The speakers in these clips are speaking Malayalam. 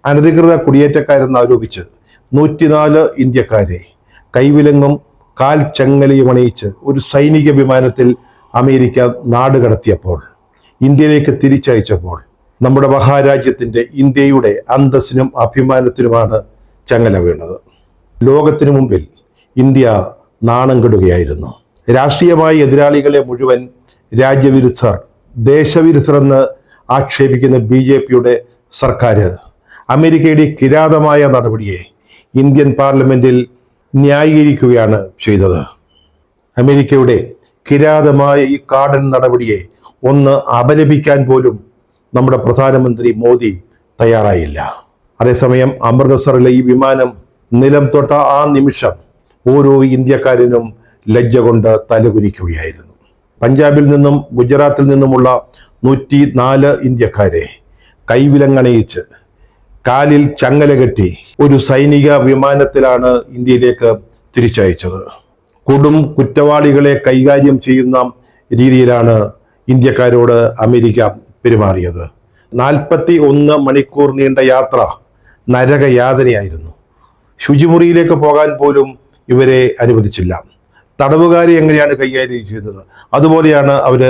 അനധികൃത കുടിയേറ്റക്കാരെന്ന് ആരോപിച്ച് 104 ഇന്ത്യക്കാരെ കൈവിലങ്ങും കാൽ ചങ്ങലയും അണിയിച്ച് ഒരു സൈനിക വിമാനത്തിൽ അമേരിക്ക നാടുകടത്തിയപ്പോൾ, ഇന്ത്യയിലേക്ക് തിരിച്ചയച്ചപ്പോൾ നമ്മുടെ മഹാരാജ്യത്തിൻ്റെ, ഇന്ത്യയുടെ അന്തസ്സിനും അഭിമാനത്തിനുമാണ് ചങ്ങല വീണത്. ലോകത്തിനു മുമ്പിൽ ഇന്ത്യ നാണം കെടുകയായിരുന്നു. രാഷ്ട്രീയമായ എതിരാളികളെ മുഴുവൻ രാജ്യവിരുദ്ധർ, ദേശവിരുദ്ധരെന്ന് ആക്ഷേപിക്കുന്ന BJPയുടെ സർക്കാർ അമേരിക്കയുടെ കിരാതമായ നടപടിയെ ഇന്ത്യൻ പാർലമെന്റിൽ ന്യായീകരിക്കുകയാണ് ചെയ്തത്. അമേരിക്കയുടെ കിരാതമായ ഈ കാടൻ നടപടിയെ ഒന്ന് അപലപിക്കാൻ പോലും നമ്മുടെ പ്രധാനമന്ത്രി മോദി തയ്യാറായില്ല. അതേസമയം അമൃതസറിലെ ഈ വിമാനം നിലം തൊട്ട ആ നിമിഷം ഓരോ ഇന്ത്യക്കാരനും ലജ്ജ കൊണ്ട് തലകുനിക്കുകയായിരുന്നു. പഞ്ചാബിൽ നിന്നും ഗുജറാത്തിൽ നിന്നുമുള്ള 104 ഇന്ത്യക്കാരെ കൈവിലങ്ങണയിച്ച് കാലിൽ ചങ്ങല കെട്ടി ഒരു സൈനിക വിമാനത്തിലാണ് ഇന്ത്യയിലേക്ക് തിരിച്ചയച്ചത്. കൊടും കുറ്റവാളികളെ കൈകാര്യം ചെയ്യുന്ന രീതിയിലാണ് ഇന്ത്യക്കാരോട് അമേരിക്ക പെരുമാറിയത്. 41 മണിക്കൂർ നീണ്ട യാത്ര നരകയാതനയായിരുന്നു. ശുചിമുറിയിലേക്ക് പോകാൻ പോലും ഇവരെ അനുവദിച്ചില്ല. തടവുകാരെ എങ്ങനെയാണ് കൈകാര്യം ചെയ്യുന്നത്, അതുപോലെയാണ് അവർ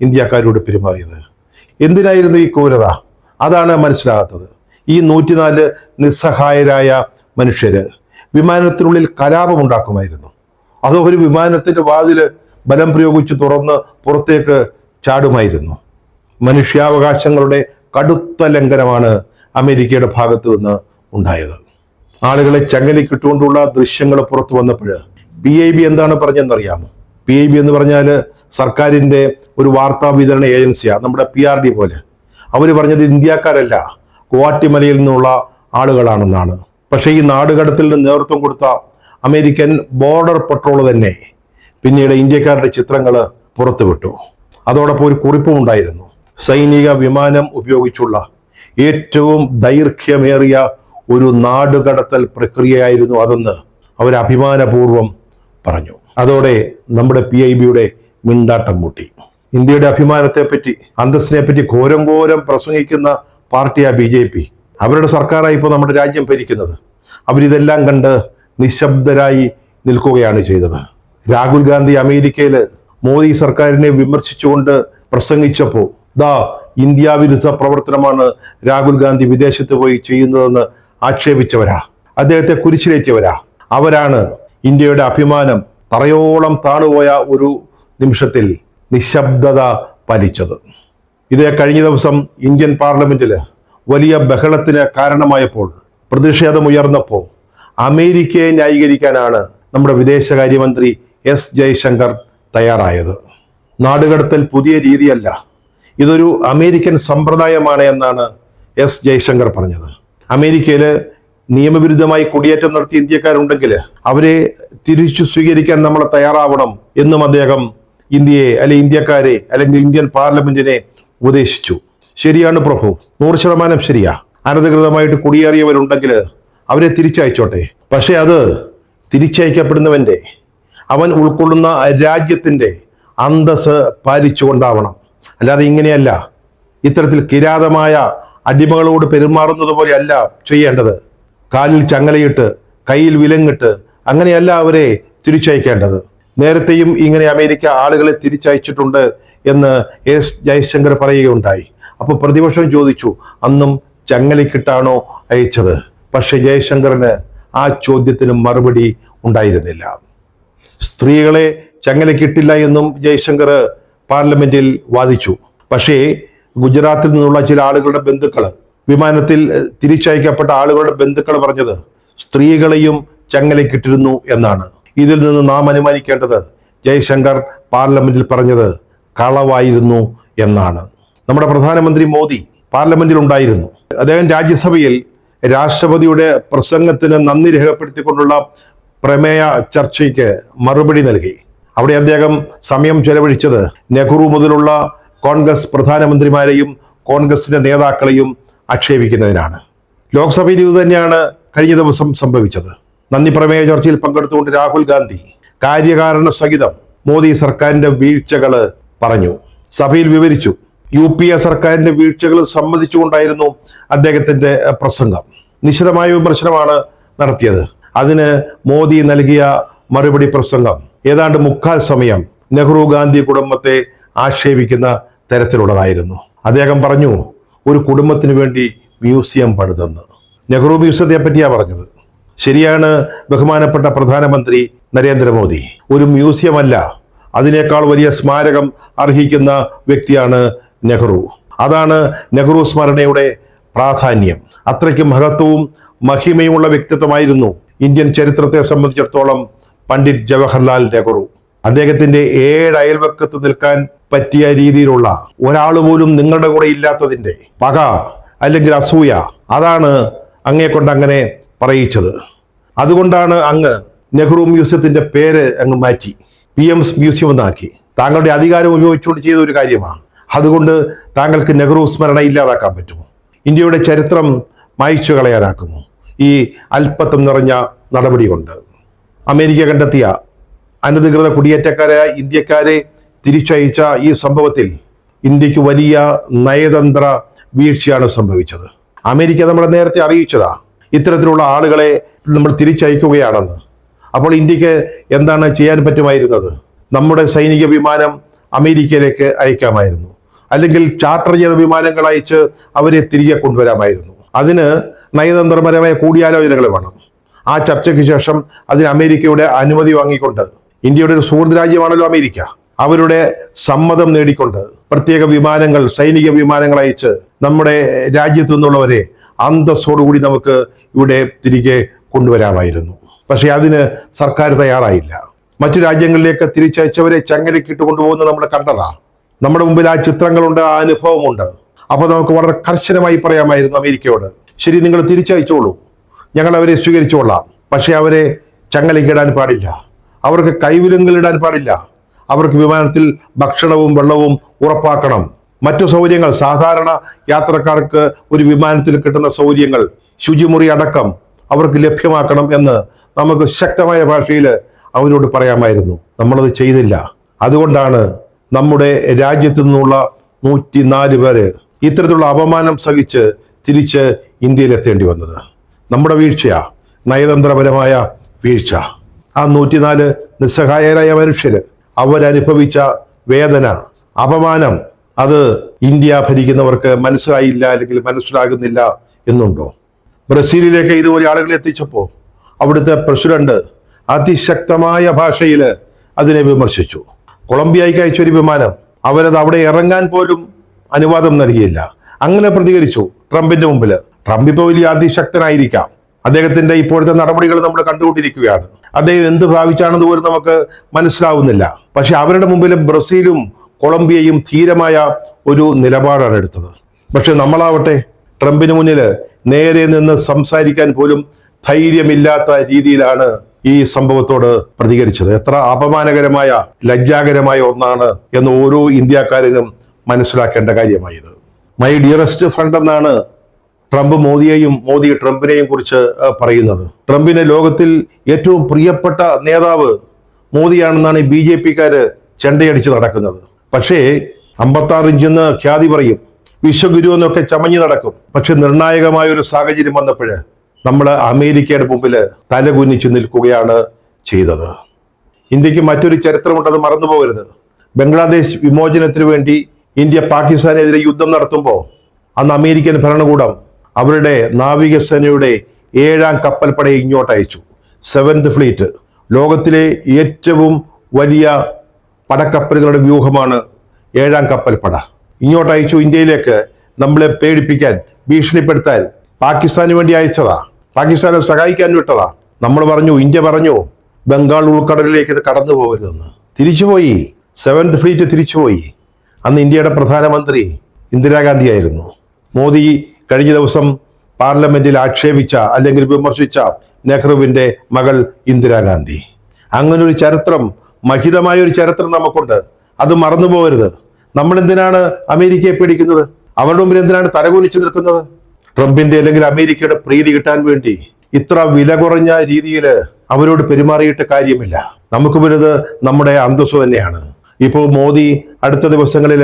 ഇന്ത്യക്കാരോട് പെരുമാറിയത്. എന്തിനായിരുന്നു ഈ ക്രൂരത? അതാണ് മനസ്സിലാകാത്തത്. ഈ 104 നിസ്സഹായരായ മനുഷ്യര് വിമാനത്തിനുള്ളിൽ കലാപമുണ്ടാക്കുമായിരുന്നു. അതോ ഒരു വിമാനത്തിന്റെ വാതില് ബലം പ്രയോഗിച്ച് തുറന്ന് പുറത്തേക്ക് ചാടുമായിരുന്നു. മനുഷ്യാവകാശങ്ങളുടെ കടുത്ത ലംഘനമാണ് അമേരിക്കയുടെ ഭാഗത്തു നിന്ന് ഉണ്ടായത്. ആളുകളെ ചങ്ങലക്കിട്ടുകൊണ്ടുള്ള ദൃശ്യങ്ങൾ പുറത്തു വന്നപ്പോൾ PIB എന്താണ് പറഞ്ഞെന്നറിയാമോ? PIB എന്ന് പറഞ്ഞാൽ സർക്കാരിൻ്റെ ഒരു വാർത്താ വിതരണ ഏജൻസിയാണ്, നമ്മുടെ PRD പോലെ. അവർ പറഞ്ഞത് ഇന്ത്യക്കാരല്ല, ഗുവാഹട്ടിമലയിൽ നിന്നുള്ള ആളുകളാണെന്നാണ്. പക്ഷേ ഈ നാടുകടത്തിന് നേതൃത്വം കൊടുത്ത അമേരിക്കൻ ബോർഡർ പട്രോൾ തന്നെ പിന്നീട് ഇന്ത്യക്കാരുടെ ചിത്രങ്ങൾ പുറത്തുവിട്ടു. അതോടൊപ്പം ഒരു കുറിപ്പും ഉണ്ടായിരുന്നു. സൈനിക വിമാനം ഉപയോഗിച്ചുള്ള ഏറ്റവും ദൈർഘ്യമേറിയ ഒരു നാടുകടത്തൽ പ്രക്രിയയായിരുന്നു അതെന്ന് അവർ അഭിമാനപൂർവ്വം പറഞ്ഞു. അതോടെ നമ്മുടെ PIBയുടെ മിണ്ടാട്ടം മുട്ടി. ഇന്ത്യയുടെ അഭിമാനത്തെപ്പറ്റി, അന്തസ്സിനെപ്പറ്റി ഘോരം പ്രസംഗിക്കുന്ന പാർട്ടിയാ BJP. അവരുടെ സർക്കാരായി ഇപ്പോൾ നമ്മുടെ രാജ്യം ഭരിക്കുന്നത്. അവരിതെല്ലാം കണ്ട് നിശബ്ദരായി നിൽക്കുകയാണ് ചെയ്തത്. രാഹുൽ ഗാന്ധി അമേരിക്കയിൽ മോദി സർക്കാരിനെ വിമർശിച്ചുകൊണ്ട് പ്രസംഗിച്ചപ്പോൾ ഇന്ത്യ വിരുദ്ധ പ്രവർത്തനമാണ് രാഹുൽ ഗാന്ധി വിദേശത്ത് പോയി ചെയ്യുന്നതെന്ന് ആക്ഷേപിച്ചവരാ, അദ്ദേഹത്തെ കുരിശിലേറ്റിയവരാ. അവരാണ് ഇന്ത്യയുടെ അഭിമാനം തറയോളം താണുപോയ ഒരു നിമിഷത്തിൽ നിശബ്ദത പാലിച്ചത്. ഇത് കഴിഞ്ഞ ദിവസം ഇന്ത്യൻ പാർലമെന്റിൽ വലിയ ബഹളത്തിന് കാരണമായപ്പോൾ, പ്രതിഷേധമുയർന്നപ്പോൾ അമേരിക്കയെ ന്യായീകരിക്കാനാണ് നമ്മുടെ വിദേശകാര്യമന്ത്രി S ജയശങ്കർ തയ്യാറായത്. നാടുകടത്തൽ പുതിയ രീതിയല്ല, ഇതൊരു അമേരിക്കൻ സമ്പ്രദായമാണ് എന്നാണ് S ജയശങ്കർ പറഞ്ഞത്. അമേരിക്കയിൽ നിയമവിരുദ്ധമായി കുടിയേറ്റം നടത്തിയ ഇന്ത്യക്കാരുണ്ടെങ്കിൽ അവരെ തിരിച്ചു സ്വീകരിക്കാൻ നമ്മൾ തയ്യാറാവണം എന്നും അദ്ദേഹം ഇന്ത്യയെ ഇന്ത്യക്കാരെ അല്ലെങ്കിൽ ഇന്ത്യൻ പാർലമെന്റിനെ ഉപദേശിച്ചു. ശരിയാണ് പ്രഭു, 100% ശരിയാ. അനധികൃതമായിട്ട് കുടിയേറിയവരുണ്ടെങ്കിൽ അവരെ തിരിച്ചയച്ചോട്ടെ. പക്ഷെ അത് തിരിച്ചയക്കപ്പെടുന്നവന്റെ, അവൻ ഉൾക്കൊള്ളുന്ന രാജ്യത്തിന്റെ അന്തസ് പാലിച്ചുകൊണ്ടാവണം. അല്ലാതെ ഇങ്ങനെയല്ല, ഇത്തരത്തിൽ കിരാതമായ അടിമകളോട് പെരുമാറുന്നത് പോലെയല്ല ചെയ്യേണ്ടത്. കാലിൽ ചങ്ങലയിട്ട് കയ്യിൽ വിലങ്ങിട്ട് അങ്ങനെയല്ല അവരെ തിരിച്ചയക്കേണ്ടത്. നേരത്തെയും ഇങ്ങനെ അമേരിക്ക ആളുകളെ തിരിച്ചയച്ചിട്ടുണ്ട് എന്ന് S ജയശങ്കർ പറയുകയുണ്ടായി. അപ്പോൾ പ്രതിപക്ഷം ചോദിച്ചു, അന്നും ചങ്ങലക്കിട്ടാണോ അയച്ചത്? പക്ഷെ ജയശങ്കറിന് ആ ചോദ്യത്തിന് മറുപടി ഉണ്ടായിരുന്നില്ല. സ്ത്രീകളെ ചങ്ങലക്കിട്ടില്ല എന്നും ജയശങ്കർ പാർലമെന്റിൽ വാദിച്ചു. പക്ഷേ ഗുജറാത്തിൽ നിന്നുള്ള ചില ആളുകളുടെ ബന്ധുക്കൾ, വിമാനത്തിൽ തിരിച്ചയക്കപ്പെട്ട ആളുകളുടെ ബന്ധുക്കൾ പറഞ്ഞത് സ്ത്രീകളെയും ചങ്ങലക്കിട്ടിരുന്നു എന്നാണ്. ഇതിൽ നിന്ന് നാം അനുമാനിക്കേണ്ടത് ജയശങ്കർ പാർലമെന്റിൽ പറഞ്ഞത് കളവായിരുന്നു എന്നാണ്. നമ്മുടെ പ്രധാനമന്ത്രി മോദി പാർലമെന്റിൽ ഉണ്ടായിരുന്നു. അദ്ദേഹം രാജ്യസഭയിൽ രാഷ്ട്രപതിയുടെ പ്രസംഗത്തിന് നന്ദി രേഖപ്പെടുത്തിക്കൊണ്ടുള്ള പ്രമേയ ചർച്ചയ്ക്ക് മറുപടി നൽകി. അവിടെ അദ്ദേഹം സമയം ചെലവഴിച്ചത് നെഹ്റു മുതലുള്ള കോൺഗ്രസ് പ്രധാനമന്ത്രിമാരെയും കോൺഗ്രസിന്റെ നേതാക്കളെയും ആക്ഷേപിക്കുന്നതിനാണ്. ലോക്സഭയിൽ ഇത് തന്നെയാണ് കഴിഞ്ഞ ദിവസം സംഭവിച്ചത്. നന്ദി പ്രമേയ ചർച്ചയിൽ പങ്കെടുത്തുകൊണ്ട് രാഹുൽ ഗാന്ധി കാര്യകാരണ സഹിതം മോദി സർക്കാരിന്റെ വീഴ്ചകൾ പറഞ്ഞു, സഭയിൽ വിവരിച്ചു. UPA സർക്കാരിന്റെ വീഴ്ചകൾ സമ്മതിച്ചുകൊണ്ടായിരുന്നു അദ്ദേഹത്തിന്റെ പ്രസംഗം. നിശിതമായ വിമർശനമാണ് നടത്തിയത്. അതിന് മോദി നൽകിയ മറുപടി പ്രസംഗം ഏതാണ്ട് മുക്കാൽ സമയം നെഹ്റു ഗാന്ധി കുടുംബത്തെ ആക്ഷേപിക്കുന്ന തരത്തിലുള്ളതായിരുന്നു. അദ്ദേഹം പറഞ്ഞു, ഒരു കുടുംബത്തിന് വേണ്ടി മ്യൂസിയം പണിതെന്ന്. നെഹ്റു മ്യൂസിയത്തെ പറ്റിയാണ് പറഞ്ഞത്. ശരിയാണ് ബഹുമാനപ്പെട്ട പ്രധാനമന്ത്രി നരേന്ദ്രമോദി. ഒരു മ്യൂസിയം അല്ല, അതിനേക്കാൾ വലിയ സ്മാരകം അർഹിക്കുന്ന വ്യക്തിയാണ് നെഹ്റു. അതാണ് നെഹ്റു സ്മരണയുടെ പ്രാധാന്യം. അത്രയ്ക്ക് മഹത്വവും മഹിമയുമുള്ള വ്യക്തിത്വമായിരുന്നു ഇന്ത്യൻ ചരിത്രത്തെ സംബന്ധിച്ചിടത്തോളം പണ്ഡിറ്റ് ജവഹർലാൽ നെഹ്റു. അദ്ദേഹത്തിന്റെ 7 അയൽവക്കത്ത് നിൽക്കാൻ പറ്റിയ രീതിയിലുള്ള ഒരാൾ പോലും നിങ്ങളുടെ കൂടെ ഇല്ലാത്തതിന്റെ പക അല്ലെങ്കിൽ അസൂയ, അതാണ് അങ്ങയെ കൊണ്ട് അങ്ങനെ പറയിച്ചത്. അതുകൊണ്ടാണ് അങ്ങ് നെഹ്റു മ്യൂസിയത്തിന്റെ പേര് അങ്ങ് മാറ്റി PM's മ്യൂസിയം എന്നാക്കി. താങ്കളുടെ അധികാരം ഉപയോഗിച്ചുകൊണ്ട് ചെയ്ത ഒരു കാര്യമാണ്. അതുകൊണ്ട് താങ്കൾക്ക് നെഹ്റു സ്മരണ ഇല്ലാതാക്കാൻ പറ്റുമോ? ഇന്ത്യയുടെ ചരിത്രം മായ്ച്ചു കളയാനാക്കുമോ ഈ അല്പത്വം നിറഞ്ഞ നടപടി കൊണ്ട്? അമേരിക്ക കണ്ടെത്തിയ അനധികൃത കുടിയേറ്റക്കാരായ ഇന്ത്യക്കാരെ തിരിച്ചയച്ച ഈ സംഭവത്തിൽ ഇന്ത്യക്ക് വലിയ നയതന്ത്ര വീഴ്ചയാണ് സംഭവിച്ചത്. അമേരിക്ക നമ്മളെ നേരത്തെ അറിയിച്ചതാ ഇത്തരത്തിലുള്ള ആളുകളെ നമ്മൾ തിരിച്ചയക്കുകയാണെന്ന്. അപ്പോൾ ഇന്ത്യക്ക് എന്താണ് ചെയ്യാൻ പറ്റുമായിരുന്നത്? നമ്മുടെ സൈനിക വിമാനം അമേരിക്കയിലേക്ക് അയക്കാമായിരുന്നു, അല്ലെങ്കിൽ ചാർട്ടർ ചെയ്ത വിമാനങ്ങൾ അയച്ച് അവരെ തിരികെ കൊണ്ടുവരാമായിരുന്നു. അതിന് നയതന്ത്രപരമായ കൂടിയാലോചനകൾ വേണം. ആ ചർച്ചയ്ക്ക് ശേഷം അതിന് അമേരിക്കയുടെ അനുമതി വാങ്ങിക്കൊണ്ട്, ഇന്ത്യയുടെ ഒരു സുഹൃത്ത് രാജ്യമാണല്ലോ അമേരിക്ക, അവരുടെ സമ്മതം നേടിക്കൊണ്ട് പ്രത്യേക വിമാനങ്ങൾ, സൈനിക വിമാനങ്ങൾ അയച്ച് നമ്മുടെ രാജ്യത്തു നിന്നുള്ളവരെ അന്തസ്സോടുകൂടി നമുക്ക് ഇവിടെ തിരികെ കൊണ്ടുവരാമായിരുന്നു. പക്ഷെ അതിന് സർക്കാർ തയ്യാറായില്ല. മറ്റു രാജ്യങ്ങളിലേക്ക് തിരിച്ചയച്ചവരെ ചങ്ങലക്കിട്ട് കൊണ്ടുപോകുന്നത് നമ്മൾ കണ്ടതാ. നമ്മുടെ മുമ്പിൽ ആ ചിത്രങ്ങളുണ്ട്, ആ അനുഭവമുണ്ട്. അപ്പോൾ നമുക്ക് വളരെ കർശനമായി പറയാമായിരുന്നു അമേരിക്കയോട്, ശരി, നിങ്ങൾ തിരിച്ചയച്ചോളൂ, ഞങ്ങൾ അവരെ സ്വീകരിച്ചോളാം. പക്ഷെ അവരെ ചങ്ങലക്കിടാൻ പാടില്ല, അവർക്ക് കൈവിലങ്ങിലിടാൻ പാടില്ല, അവർക്ക് വിമാനത്തിൽ ഭക്ഷണവും വെള്ളവും ഉറപ്പാക്കണം. മറ്റു സൗകര്യങ്ങൾ, സാധാരണ യാത്രക്കാർക്ക് ഒരു വിമാനത്തിൽ കിട്ടുന്ന സൗകര്യങ്ങൾ, ശുചിമുറി അടക്കം അവർക്ക് ലഭ്യമാക്കണം എന്ന് നമുക്ക് ശക്തമായ ഭാഷയിൽ അവരോട് പറയാമായിരുന്നു. നമ്മളത് ചെയ്തില്ല. അതുകൊണ്ടാണ് നമ്മുടെ രാജ്യത്തു നിന്നുള്ള 104 പേര് ഇത്തരത്തിലുള്ള അപമാനം സഹിച്ച് തിരിച്ച് ഇന്ത്യയിലെത്തേണ്ടി വന്നത്. നമ്മുടെ വീഴ്ചയാ, നയതന്ത്രപരമായ വീഴ്ച. ആ 104 നിസ്സഹായരായ മനുഷ്യര് അവരനുഭവിച്ച വേദന, അപമാനം, അത് ഇന്ത്യ ഭരിക്കുന്നവർക്ക് മനസ്സിലായില്ല, അല്ലെങ്കിൽ മനസ്സിലാകുന്നില്ല എന്നുണ്ടോ? ബ്രസീലിലേക്ക് ഇതുപോലെ ആളുകളെ എത്തിച്ചപ്പോൾ അവിടുത്തെ പ്രസിഡന്റ് അതിശക്തമായ ഭാഷയിൽ അതിനെ വിമർശിച്ചു. കൊളംബിയയ്ക്ക് അയച്ചൊരു വിമാനം, അവരത് അവിടെ ഇറങ്ങാൻ പോലും അനുവാദം നൽകിയില്ല. അങ്ങനെ പ്രതികരിച്ചു ട്രംപിന്റെ മുമ്പിൽ. ട്രംപ് ഇപ്പോൾ വലിയ അതിശക്തനായിരിക്കാം, അദ്ദേഹത്തിന്റെ ഇപ്പോഴത്തെ നടപടികൾ നമ്മൾ കണ്ടുകൊണ്ടിരിക്കുകയാണ്. അദ്ദേഹം എന്ത് ഭാവിച്ചാണെന്ന് പോലും നമുക്ക് മനസ്സിലാവുന്നില്ല. പക്ഷെ അവരുടെ മുമ്പിൽ ബ്രസീലും കൊളംബിയയും ധീരമായ ഒരു നിലപാടാണ് എടുത്തത്. പക്ഷെ നമ്മളാവട്ടെ ട്രംപിന് മുന്നിൽ നേരെ നിന്ന് സംസാരിക്കാൻ പോലും ധൈര്യമില്ലാത്ത രീതിയിലാണ് ഈ സംഭവത്തോട് പ്രതികരിച്ചത്. എത്ര അപമാനകരമായ, ലജ്ജാകരമായ ഒന്നാണ് എന്ന് ഓരോ ഇന്ത്യക്കാരനും മനസ്സിലാക്കേണ്ട കാര്യമായത്. മൈ ഡിയറസ്റ്റ് ഫ്രണ്ട് എന്നാണ് ട്രംപ് മോദിയെയും, മോദി ട്രംപിനെയും കുറിച്ച് പറയുന്നത്. ട്രംപിന് ലോകത്തിൽ ഏറ്റവും പ്രിയപ്പെട്ട നേതാവ് മോദിയാണെന്നാണ് BJP-ക്കാര് ചെണ്ടയടിച്ച് നടക്കുന്നത്. പക്ഷേ 56 ഇഞ്ചെന്ന് ഖ്യാതി പറയും, വിശ്വഗുരു എന്നൊക്കെ ചമഞ്ഞു നടക്കും. പക്ഷെ നിർണായകമായ ഒരു സാഹചര്യം വന്നപ്പോൾ നമ്മൾ അമേരിക്കയുടെ മുമ്പിൽ തലകുനിച്ചു നിൽക്കുകയാണ് ചെയ്തത്. ഇന്ത്യക്ക് മറ്റൊരു ചരിത്രമുണ്ട്, അത് മറന്നു പോകരുത്. ബംഗ്ലാദേശ് വിമോചനത്തിന് വേണ്ടി ഇന്ത്യ പാകിസ്ഥാനെതിരെ യുദ്ധം നടത്തുമ്പോൾ അന്ന് അമേരിക്കൻ ഭരണകൂടം അവരുടെ നാവികസേനയുടെ 7ാം കപ്പൽപ്പടയെ ഇങ്ങോട്ട് അയച്ചു. 7th ഫ്ലീറ്റ്, ലോകത്തിലെ ഏറ്റവും വലിയ പടക്കപ്പലുകളുടെ വ്യൂഹമാണ് 7ാം കപ്പൽപ്പട. ഇങ്ങോട്ട് അയച്ചു ഇന്ത്യയിലേക്ക്, നമ്മളെ പേടിപ്പിക്കാൻ, ഭീഷണിപ്പെടുത്താൻ. പാകിസ്ഥാന് വേണ്ടി അയച്ചതാ, പാകിസ്ഥാനെ സഹായിക്കാൻ വിട്ടതാ. നമ്മൾ പറഞ്ഞു, ഇന്ത്യ പറഞ്ഞു, ബംഗാൾ ഉൾക്കടലിലേക്ക് ഇത് കടന്നു പോകരുതെന്ന്. തിരിച്ചുപോയി, 7th ഫ്ലീറ്റ് തിരിച്ചുപോയി. അന്ന് ഇന്ത്യയുടെ പ്രധാനമന്ത്രി ഇന്ദിരാഗാന്ധി ആയിരുന്നു. മോദി കഴിഞ്ഞ ദിവസം പാർലമെന്റിൽ ആക്ഷേപിച്ച, അല്ലെങ്കിൽ വിമർശിച്ച നെഹ്റുവിന്റെ മകൾ ഇന്ദിരാഗാന്ധി. അങ്ങനൊരു ചരിത്രം, മഹിതമായൊരു ചരിത്രം നമുക്കുണ്ട്, അത് മറന്നു പോകരുത്. നമ്മൾ എന്തിനാണ് അമേരിക്കയെ പേടിക്കുന്നത്? അവരുടെ മുമ്പിൽ എന്തിനാണ് തലകുനിച്ചു നിൽക്കുന്നത്? ട്രംപിന്റെ അല്ലെങ്കിൽ അമേരിക്കയുടെ പ്രീതി കിട്ടാൻ വേണ്ടി ഇത്ര വില കുറഞ്ഞ രീതിയിൽ അവരോട് പെരുമാറിയിട്ട് കാര്യമില്ല. നമുക്ക് വലുത് നമ്മുടെ അന്തസ്സ് തന്നെയാണ്. ഇപ്പോൾ മോദി അടുത്ത ദിവസങ്ങളിൽ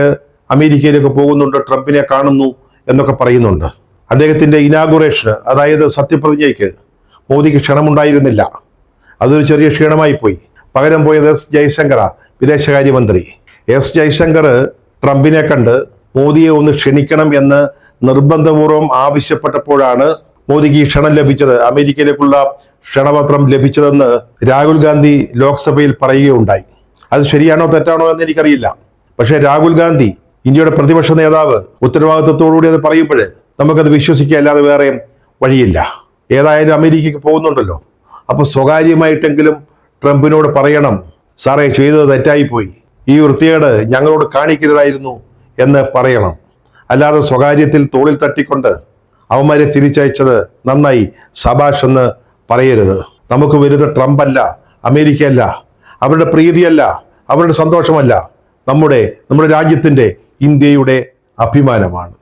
അമേരിക്കയിലേക്ക് പോകുന്നുണ്ട്, ട്രംപിനെ കാണുന്നു എന്നൊക്കെ പറയുന്നുണ്ട്. അദ്ദേഹത്തിൻ്റെ ഇനാഗുറേഷന്, അതായത് സത്യപ്രതിജ്ഞയ്ക്ക് മോദിക്ക് ക്ഷണമുണ്ടായിരുന്നില്ല. അതൊരു ചെറിയ ക്ഷീണമായി പോയി. പകരം പോയത് എസ് ജയശങ്കർ, വിദേശകാര്യമന്ത്രി. എസ് ജയശങ്കർ ട്രംപിനെ കണ്ട് മോദിയെ ഒന്ന് ക്ഷണിക്കണം എന്ന് നിർബന്ധപൂർവം ആവശ്യപ്പെട്ടപ്പോഴാണ് മോദിക്ക് ഈ ക്ഷണം ലഭിച്ചത്, അമേരിക്കയിലേക്കുള്ള ക്ഷണപത്രം ലഭിച്ചതെന്ന് രാഹുൽ ഗാന്ധി ലോക്സഭയിൽ പറയുകയുണ്ടായി. അത് ശരിയാണോ തെറ്റാണോ എന്ന് എനിക്കറിയില്ല. പക്ഷേ രാഹുൽ ഗാന്ധി, ഇന്ത്യയുടെ പ്രതിപക്ഷ നേതാവ്, ഉത്തരവാദിത്വത്തോടുകൂടി അത് പറയുമ്പോൾ നമുക്കത് വിശ്വസിക്കുക അല്ലാതെ വേറെ വഴിയില്ല. ഏതായാലും അമേരിക്കയ്ക്ക് പോകുന്നുണ്ടല്ലോ, അപ്പോൾ സ്വകാര്യമായിട്ടെങ്കിലും ട്രംപിനോട് പറയണം, സാറേ ചെയ്തത് തെറ്റായിപ്പോയി, ഈ വൃത്തികേട് ഞങ്ങളോട് കാണിക്കരുതായിരുന്നു എന്ന് പറയണം. അല്ലാതെ സ്വകാര്യത്തിൽ തോളിൽ തട്ടിക്കൊണ്ട് അവന്മാരെ തിരിച്ചയച്ചത് നന്നായി, സബാഷ് എന്ന് പറയരുത്. നമുക്ക് വരുന്ന ട്രംപ് അല്ല, അമേരിക്കയല്ല, അവരുടെ പ്രീതിയല്ല, അവരുടെ സന്തോഷമല്ല, നമ്മുടെ രാജ്യത്തിൻ്റെ, ഇന്ത്യയുടെ അഭിമാനമാണ്.